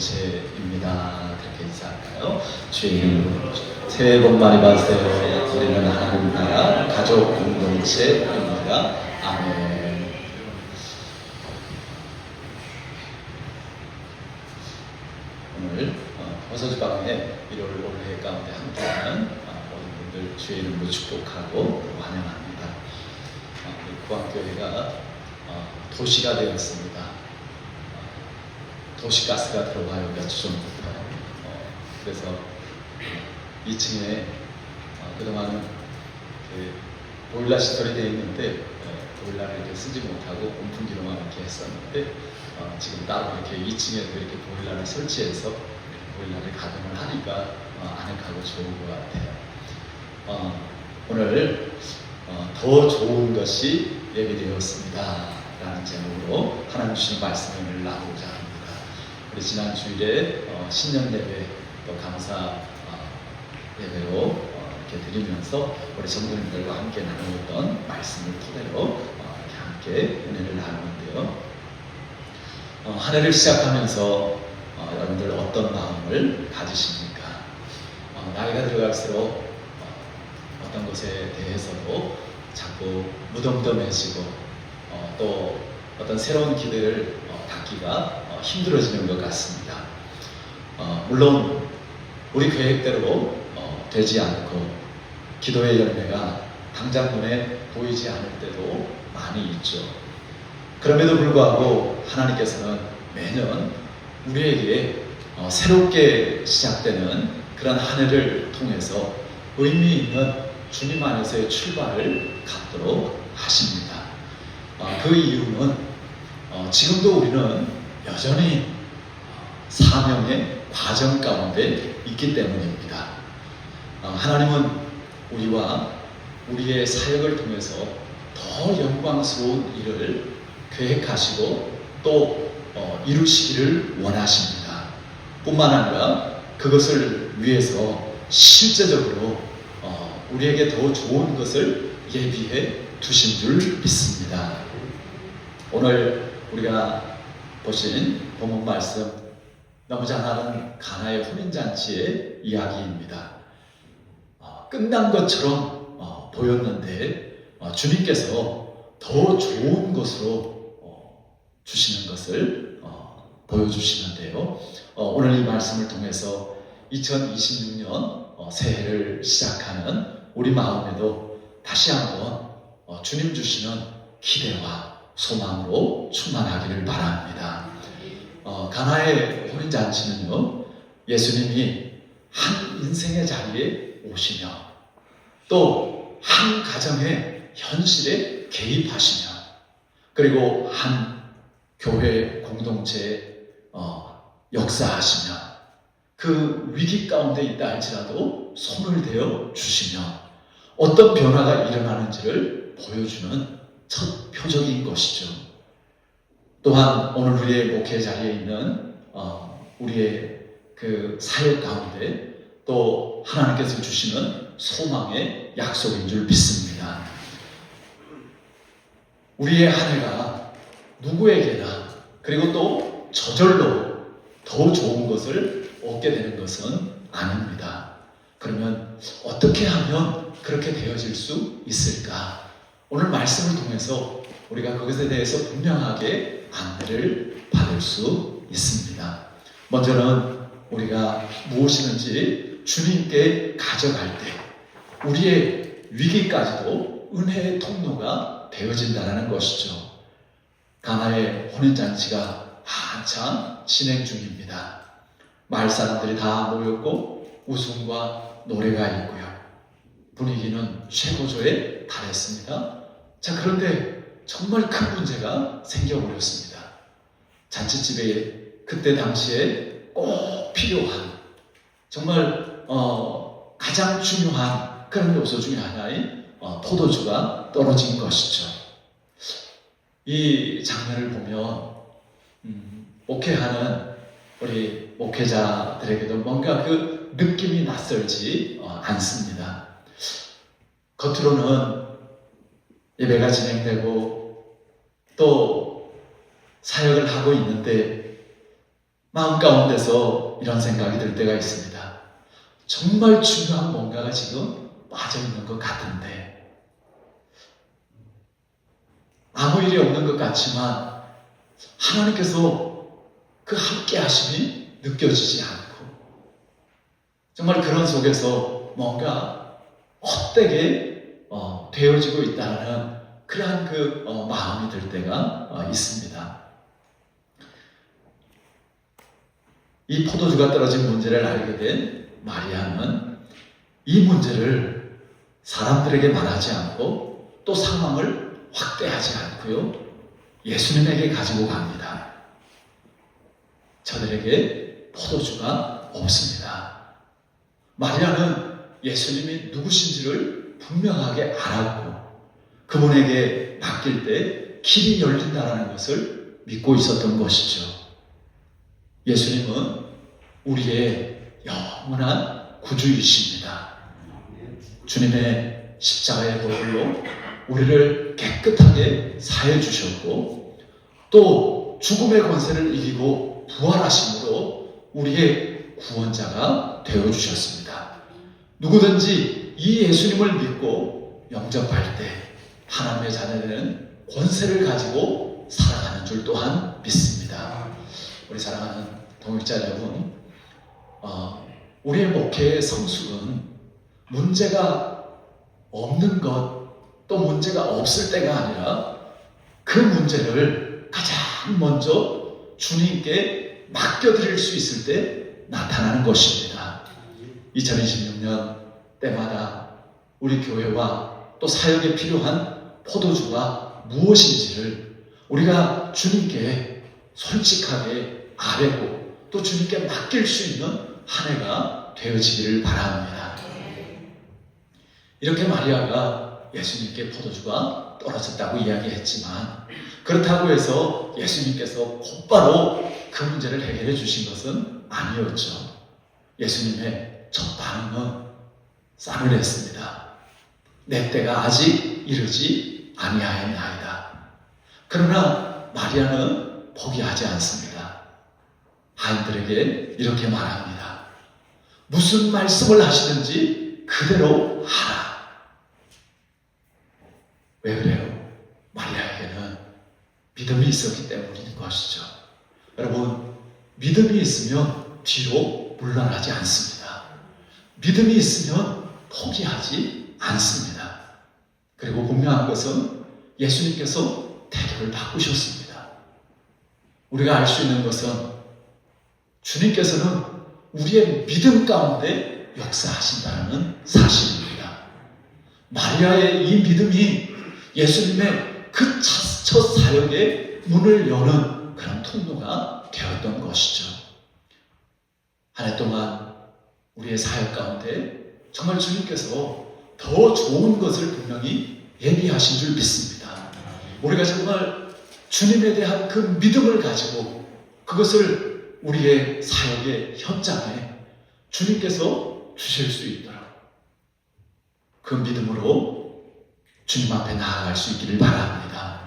공동체입니다. 그렇게 인사할까요? 주의 이름으로 새해 복 많이 받으세요. 우리는 하나님 나라 가족 공동체입니다. 아멘. 오늘 허서주방에 1월 올해 가운데 함께하는 모든 분들 주의 이름으로 축복하고 환영합니다. 우리 구안교회가 도시가 되었습니다. 도시가스가 들어와요. 몇 주 전부터. 그래서 2층에 그동안은 보일러 시설이 되어 있는데 보일러를 이렇게 쓰지 못하고 온풍기로만 이렇게 했었는데 지금 따로 이렇게 2층에도 이렇게 보일러를 설치해서 보일러를 가동을 하니까 아늑하고 좋은 것 같아요. 오늘 더 좋은 것이 예비되었습니다 라는 제목으로 하나님 주신 말씀을 나누고자 합니다. 우리 지난 주일에 신년 예배 또 감사 예배로 이렇게 드리면서 우리 성도님들과 함께 나누었던 말씀을 토대로 이렇게 함께 은혜를 나누는데요. 한 해를 시작하면서 여러분들 어떤 마음을 가지십니까? 나이가 들어갈수록 어떤 것에 대해서도 자꾸 무덤덤해지고 또 어떤 새로운 기대를 갖기가 힘들어지는 것 같습니다. 물론 우리 계획대로 되지 않고 기도의 열매가 당장 눈에 보이지 않을 때도 많이 있죠. 그럼에도 불구하고 하나님께서는 매년 우리에게 새롭게 시작되는 그런 한 해를 통해서 의미 있는 주님 안에서의 출발을 갖도록 하십니다. 그 이유는 지금도 우리는 여전히 사명의 과정 가운데 있기 때문입니다. 하나님은 우리와 우리의 사역을 통해서 더 영광스러운 일을 계획하시고 또 이루시기를 원하십니다. 뿐만 아니라 그것을 위해서 실제적으로 우리에게 더 좋은 것을 예비해 두신 줄 믿습니다. 오늘 우리가 보신 본문 말씀 너무 잘 아는 가나의 혼인잔치의 이야기입니다. 끝난 것처럼 보였는데 주님께서 더 좋은 것으로 주시는 것을 보여주시는데요. 오늘 이 말씀을 통해서 2026년 새해를 시작하는 우리 마음에도 다시 한번 주님 주시는 기대와 소망으로 충만하기를 바랍니다. 가나의 혼인잔치는요, 예수님이 한 인생의 자리에 오시며 또 한 가정의 현실에 개입하시며 그리고 한 교회 공동체에 역사하시며 그 위기 가운데 있다 할지라도 손을 대어 주시며 어떤 변화가 일어나는지를 보여주는 첫 표적인 것이죠. 또한 오늘 우리의 목회 자리에 있는 우리의 그 사역 가운데 또 하나님께서 주시는 소망의 약속인 줄 믿습니다. 우리의 한 해가 누구에게나 그리고 또 저절로 더 좋은 것을 얻게 되는 것은 아닙니다. 그러면 어떻게 하면 그렇게 되어질 수 있을까? 오늘 말씀을 통해서 우리가 그것에 대해서 분명하게 안내를 받을 수 있습니다. 먼저는 우리가 무엇이든지 주님께 가져갈 때 우리의 위기까지도 은혜의 통로가 되어진다는 것이죠. 가나의 혼인잔치가 한참 진행 중입니다. 마을 사람들이 다 모였고 웃음과 노래가 있고요. 분위기는 최고조에 달했습니다. 자, 그런데 정말 큰 문제가 생겨버렸습니다. 잔치집에 그때 당시에 꼭 필요한 정말 가장 중요한 그런 요소 중에 하나인 포도주가 떨어진 것이죠. 이 장면을 보면 목회하는 우리 목회자들에게도 뭔가 그 느낌이 낯설지 않습니다. 겉으로는 예배가 진행되고 또 사역을 하고 있는데 마음 가운데서 이런 생각이 들 때가 있습니다. 정말 중요한 뭔가가 지금 빠져있는 것 같은데, 아무 일이 없는 것 같지만 하나님께서 그 함께 하심이 느껴지지 않고, 정말 그런 속에서 뭔가 헛되게 되어지고 있다는 그러한 마음이 들 때가 있습니다. 이 포도주가 떨어진 문제를 알게 된 마리아는 이 문제를 사람들에게 말하지 않고 또 상황을 확대하지 않고요, 예수님에게 가지고 갑니다. 저들에게 포도주가 없습니다. 마리아는 예수님이 누구신지를 분명하게 알았고 그분에게 맡길 때 길이 열린다는 것을 믿고 있었던 것이죠. 예수님은 우리의 영원한 구주이십니다. 주님의 십자가의 보혈로 우리를 깨끗하게 사해 주셨고 또 죽음의 권세를 이기고 부활하심으로 우리의 구원자가 되어 주셨습니다. 누구든지 이 예수님을 믿고 영접할 때 하나님의 자녀는 권세를 가지고 살아가는 줄 또한 믿습니다. 우리 사랑하는 동역자 여러분, 우리의 목회의 성숙은 문제가 없는 것, 또 문제가 없을 때가 아니라 그 문제를 가장 먼저 주님께 맡겨드릴 수 있을 때 나타나는 것입니다. 2026년 때마다 우리 교회와 또 사역에 필요한 포도주가 무엇인지를 우리가 주님께 솔직하게 아뢰고 또 주님께 맡길 수 있는 한 해가 되어지기를 바랍니다. 이렇게 마리아가 예수님께 포도주가 떨어졌다고 이야기했지만 그렇다고 해서 예수님께서 곧바로 그 문제를 해결해 주신 것은 아니었죠. 예수님의 첫 반응은 싸늘했습니다. 내 때가 아직 이르지 아니하였나이다. 그러나 마리아는 포기하지 않습니다. 하인들에게 이렇게 말합니다. 무슨 말씀을 하시든지 그대로 하라. 왜 그래요? 마리아에게는 믿음이 있었기 때문인 것이죠. 여러분, 믿음이 있으면 뒤로 물러나지 않습니다. 믿음이 있으면 포기하지 않습니다. 그리고 분명한 것은 예수님께서 태도를 바꾸셨습니다. 우리가 알 수 있는 것은 주님께서는 우리의 믿음 가운데 역사하신다는 사실입니다. 마리아의 이 믿음이 예수님의 그 첫 사역의 문을 여는 그런 통로가 되었던 것이죠. 한 해 동안 우리의 사역 가운데 정말 주님께서 더 좋은 것을 분명히 예비하신 줄 믿습니다. 우리가 정말 주님에 대한 그 믿음을 가지고 그것을 우리의 사역의 현장에 주님께서 주실 수 있도록 그 믿음으로 주님 앞에 나아갈 수 있기를 바랍니다.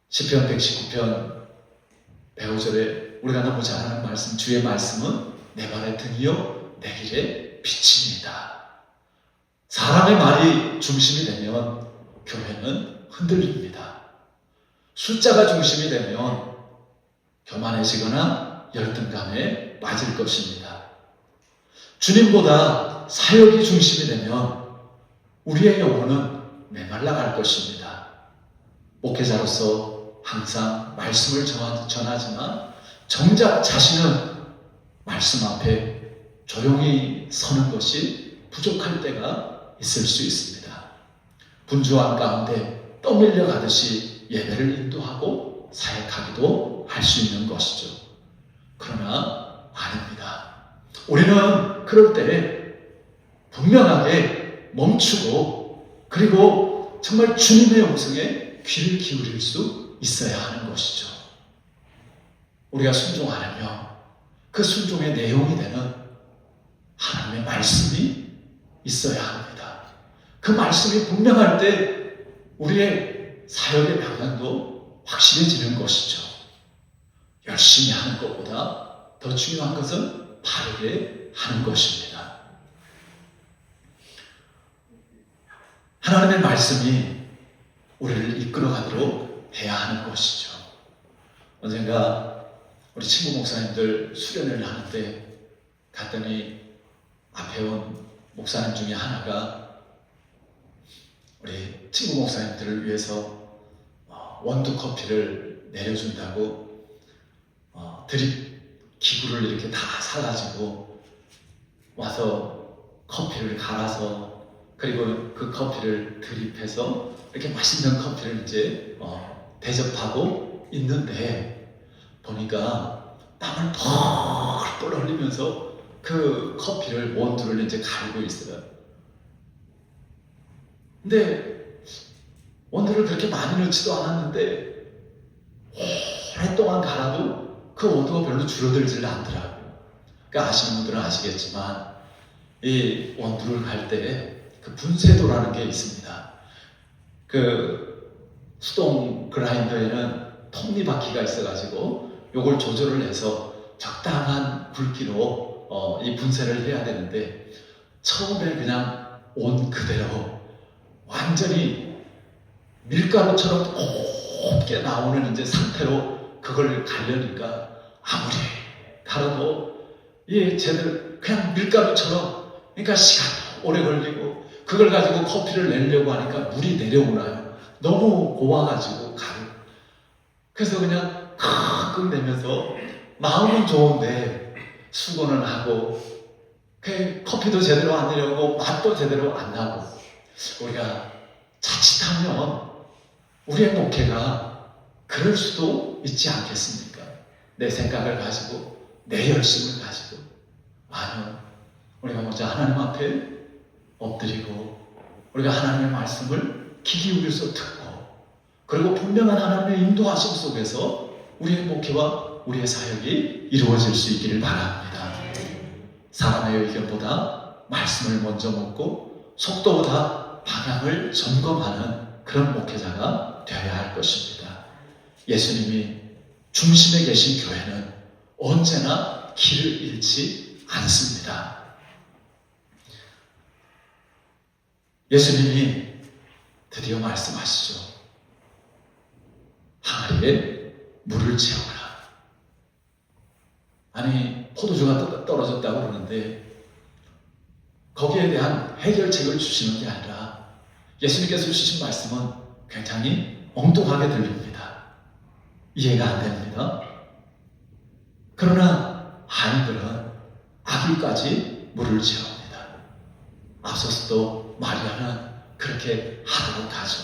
시편 119편 105절에 우리가 너무 잘 아는 말씀, 주의 말씀은 내 발의 등이요 내 길의 빛입니다. 사람의 말이 중심이 되면 교회는 흔들립니다. 숫자가 중심이 되면 교만해지거나 열등감에 빠질 것입니다. 주님보다 사역이 중심이 되면 우리의 영혼은 메말라갈 것입니다. 목회자로서 항상 말씀을 전하지만 정작 자신은 말씀 앞에 조용히 서는 것이 부족할 때가 있을 수 있습니다. 분주한 가운데 떠밀려 가듯이 예배를 인도하고 사역하기도 할 수 있는 것이죠. 그러나 아닙니다. 우리는 그럴 때 분명하게 멈추고 그리고 정말 주님의 음성에 귀를 기울일 수 있어야 하는 것이죠. 우리가 순종하려면 그 순종의 내용이 되는 하나님의 말씀이 있어야 합니다. 그 말씀이 분명할 때 우리의 사역의 방향도 확실해지는 것이죠. 열심히 하는 것보다 더 중요한 것은 바르게 하는 것입니다. 하나님의 말씀이 우리를 이끌어가도록 해야 하는 것이죠. 언젠가 우리 친구 목사님들 수련회를 하는데 갔더니 앞에 온 목사님 중에 하나가 우리 친구 목사님들을 위해서 원두 커피를 내려준다고 드립 기구를 이렇게 다 사가지고 와서 커피를 갈아서 그리고 그 커피를 드립해서 이렇게 맛있는 커피를 이제 대접하고 있는데 보니까 땀을 펄펄 흘리면서 그 커피를 원두를 이제 갈고 있어요. 근데 원두를 그렇게 많이 넣지도 않았는데 오랫동안 갈아도 그 원두가 별로 줄어들질 않더라고요. 그러니까 아시는 분들은 아시겠지만 이 원두를 갈 때 그 분쇄도라는 게 있습니다. 그 수동 그라인더에는 톱니바퀴가 있어가지고 요걸 조절을 해서 적당한 굵기로 이 분쇄를 해야 되는데 처음에 그냥 온 그대로 완전히 밀가루처럼 곱게 나오는 이제 상태로 그걸 갈려니까 아무리 갈아도 이 제대로 그냥 밀가루처럼 그러니까 시간도 오래 걸리고 그걸 가지고 커피를 내려고 하니까 물이 내려오나요? 너무 고와가지고 가루. 그래서 그냥 칵 내면서 마음은 좋은데 수고는 하고 커피도 제대로 안 내려오고 맛도 제대로 안 나고 우리가 자칫하면 우리의 목회가 그럴 수도 있지 않겠습니까? 내 생각을 가지고 내 열심을 가지고 아니요. 우리가 먼저 하나님 앞에 엎드리고 우리가 하나님의 말씀을 귀 기울여서 듣고 그리고 분명한 하나님의 인도하심 속에서 우리의 목회와 우리의 사역이 이루어질 수 있기를 바랍니다. 사람의 의견보다 말씀을 먼저 묻고 속도보다 방향을 점검하는 그런 목회자가 되어야 할 것입니다. 예수님이 중심에 계신 교회는 언제나 길을 잃지 않습니다. 예수님이 드디어 말씀하시죠. 항아리에 물을 채워라. 아니 포도주가 떨어졌다고 그러는데 거기에 대한 해결책을 주시는 게 아니라 예수님께서 주신 말씀은 굉장히 엉뚱하게 들립니다. 이해가 안 됩니다. 그러나 하인들은 아귀까지 물을 채웁니다. 앞서서도 마리아는 그렇게 하도록 하죠.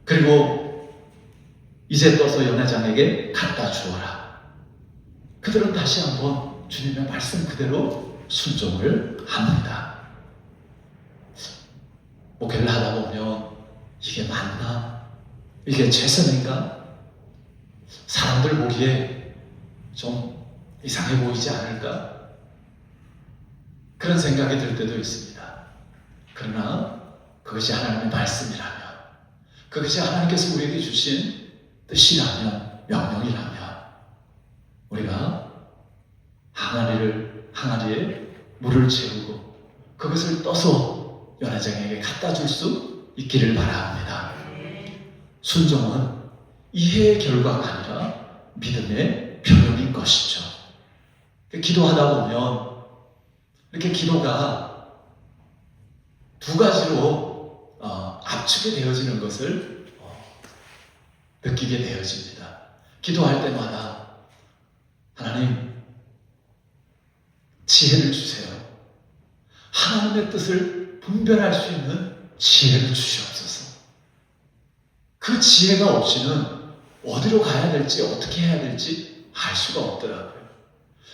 그리고 이제 떠서 연회장에게 갖다 주어라. 그들은 다시 한번 주님의 말씀 그대로 순종을 합니다. 목회를 하다 보면 이게 맞나? 이게 최선인가? 사람들 보기에 좀 이상해 보이지 않을까? 그런 생각이 들 때도 있습니다. 그러나 그것이 하나님의 말씀이라면, 그것이 하나님께서 우리에게 주신 뜻이라면, 명령이라면 우리가 항아리에 물을 채우고 그것을 떠서 연회장에게 갖다 줄 수 있기를 바랍니다. 순종은 이해의 결과가 아니라 믿음의 표현인 것이죠. 기도하다 보면 이렇게 기도가 두 가지로 압축이 되어지는 것을 느끼게 되어집니다. 기도할 때마다 하나님 지혜를 주세요. 하나님의 뜻을 분별할 수 있는 지혜를 주시옵소서. 그 지혜가 없이는 어디로 가야 될지 어떻게 해야 될지 알 수가 없더라고요.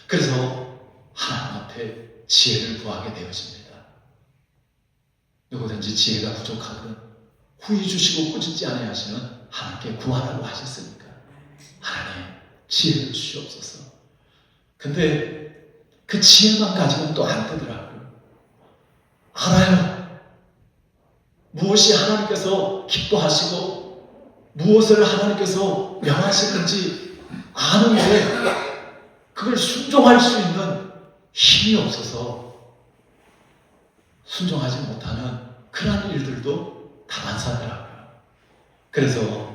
그래서 하나님 앞에 지혜를 구하게 되어집니다. 누구든지 지혜가 부족하든 후히 주시고 꾸짖지 아니하시는 하나님께 구하라고 하셨으니까 하나님 지혜를 주시옵소서. 근데 그 지혜만 가지고는 또 안 되더라고요. 알아요. 무엇이 하나님께서 기뻐하시고 무엇을 하나님께서 명하시는지 아는데 그걸 순종할 수 있는 힘이 없어서 순종하지 못하는 그러한 일들도 다반사더라고요. 그래서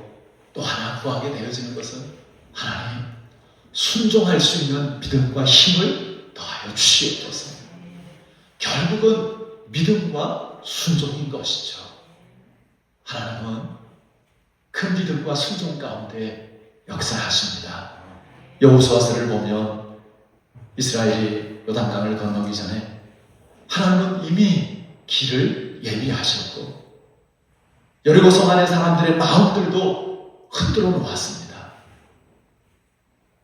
또 하나 구하게 되어지는 것은 하나님 순종할 수 있는 믿음과 힘을 더하여 주시옵소서. 결국은 믿음과 순종인 것이죠. 하나님은 그 믿음과 순종 가운데 역사하십니다. 여호수아서를 보면 이스라엘이 요단강을 건너기 전에 하나님은 이미 길을 예비하셨고 여리고성 안의 사람들의 마음들도 흔들어 놓았습니다.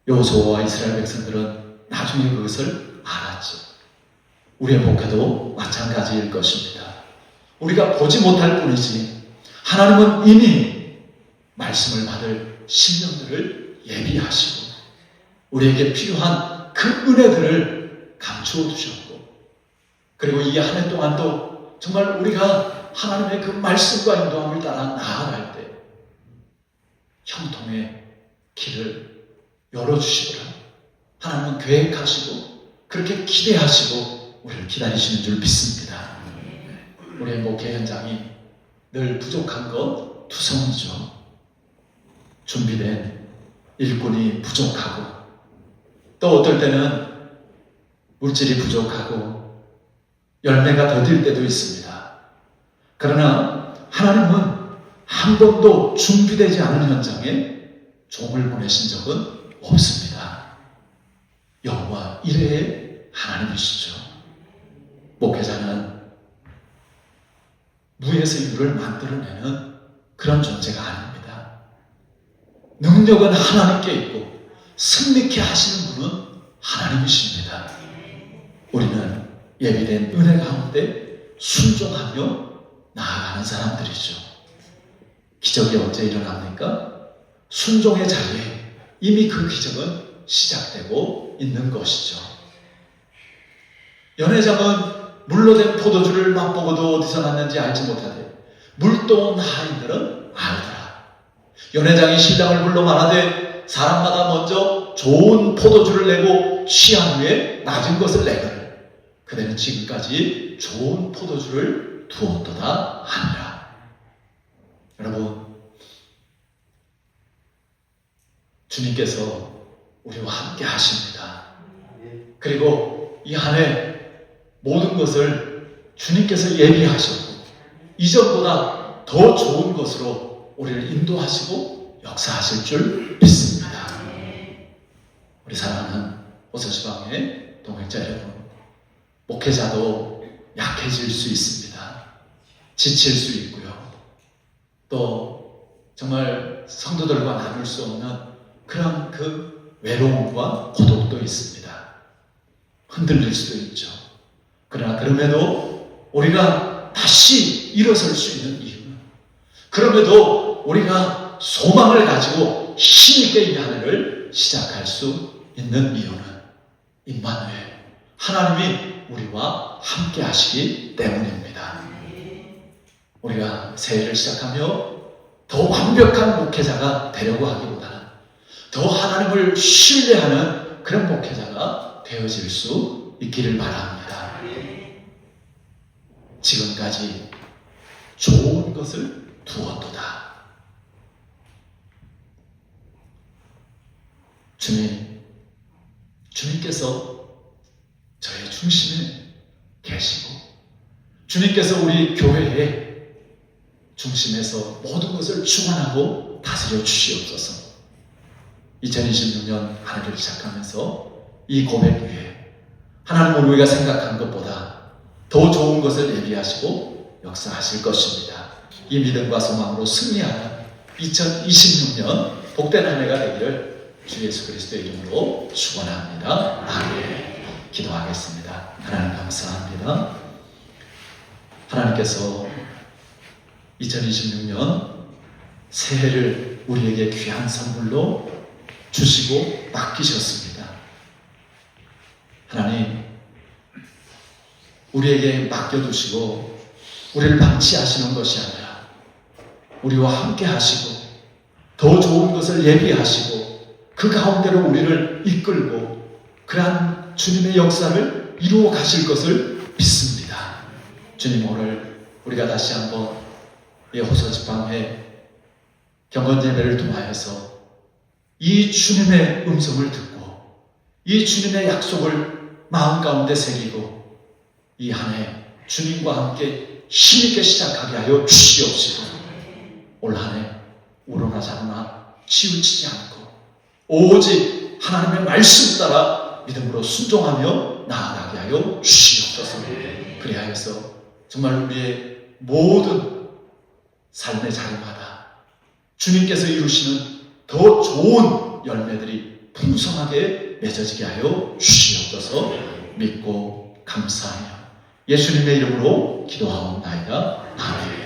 여호수아와 이스라엘 백성들은 나중에 그것을 알았죠. 우리의 목회도 마찬가지일 것입니다. 우리가 보지 못할 뿐이지 하나님은 이미 말씀을 받을 심령들을 예비하시고 우리에게 필요한 그 은혜들을 감추어 두셨고 그리고 이 한 해 동안도 정말 우리가 하나님의 그 말씀과 인도함을 따라 나아갈 때 형통의 길을 열어주시더라. 하나님은 계획하시고 그렇게 기대하시고 우리를 기다리시는 줄 믿습니다. 우리의 목회 현장이 늘 부족한 것 투성이죠. 준비된 일꾼이 부족하고 또 어떨 때는 물질이 부족하고 열매가 더딜 때도 있습니다. 그러나 하나님은 한 번도 준비되지 않은 현장에 종을 보내신 적은 없습니다. 여호와 이레의 하나님이시죠. 목회자는 무에서 유를 만들어내는 그런 존재가 아닙니다. 능력은 하나님께 있고 승리케 하시는 분은 하나님이십니다. 우리는 예비된 은혜 가운데 순종하며 나아가는 사람들이죠. 기적이 언제 일어납니까? 순종의 자리에 이미 그 기적은 시작되고 있는 것이죠. 연회장은 물로 된 포도주를 맛보고도 어디서 났는지 알지 못하되 물도 온 하인들은 알더라. 연회장이 신랑을 불러 말하되 사람마다 먼저 좋은 포도주를 내고 취한 후에 낮은 것을 내거늘 그대는 지금까지 좋은 포도주를 두었도다 하니라. 여러분, 주님께서 우리와 함께 하십니다. 그리고 이 한 해 모든 것을 주님께서 예비하셨고 이전보다 더 좋은 것으로 우리를 인도하시고 역사하실 줄 믿습니다. 우리 사랑하는 호서지방의 동행자 여러분, 목회자도 약해질 수 있습니다. 지칠 수 있고요. 또 정말 성도들과 나눌 수 없는 그런 그 외로움과 고독도 있습니다. 흔들릴 수도 있죠. 그러나 그럼에도 우리가 다시 일어설 수 있는 이유는, 그럼에도 우리가 소망을 가지고 힘있게 이 한 해를 시작할 수 있는 이유는 임마누엘, 하나님이 우리와 함께 하시기 때문입니다. 우리가 새해를 시작하며 더 완벽한 목회자가 되려고 하기보다는 더 하나님을 신뢰하는 그런 목회자가 되어질 수 있기를 바랍니다. 지금까지 좋은 것을 두었도다. 주님께서 저의 중심에 계시고 주님께서 우리 교회의 중심에서 모든 것을 주관하고 다스려 주시옵소서. 2026년 한 해를 시작하면서 이 고백 위에 하나님은 우리가 생각한 것보다 더 좋은 것을 예비하시고 역사하실 것입니다. 이 믿음과 소망으로 승리하는 2026년 복된 한 해가 되기를 주 예수 그리스도의 이름으로 축원합니다. 아멘. 기도하겠습니다. 하나님 감사합니다. 하나님께서 2026년 새해를 우리에게 귀한 선물로 주시고 맡기셨습니다. 하나님, 우리에게 맡겨두시고 우리를 방치하시는 것이 아니라 우리와 함께 하시고 더 좋은 것을 예비하시고 그 가운데로 우리를 이끌고 그러한 주님의 역사를 이루어 가실 것을 믿습니다. 주님, 오늘 우리가 다시 한번 호서 지방회 경건 예배를 통하여서 이 주님의 음성을 듣고 이 주님의 약속을 마음 가운데 새기고 이 한 해 주님과 함께 힘있게 시작하게 하여 주시옵시고, 올 한 해 우러나 자거나 치우치지 않고 오직 하나님의 말씀 따라 믿음으로 순종하며 나아가게 하여 주시옵소서. 그리하여서 정말 우리의 모든 삶의 자리마다 주님께서 이루시는 더 좋은 열매들이 풍성하게 맺어지게 하여 주시옵소서. 믿고 감사하며 예수님의 이름으로 기도하옵나이다. 아멘.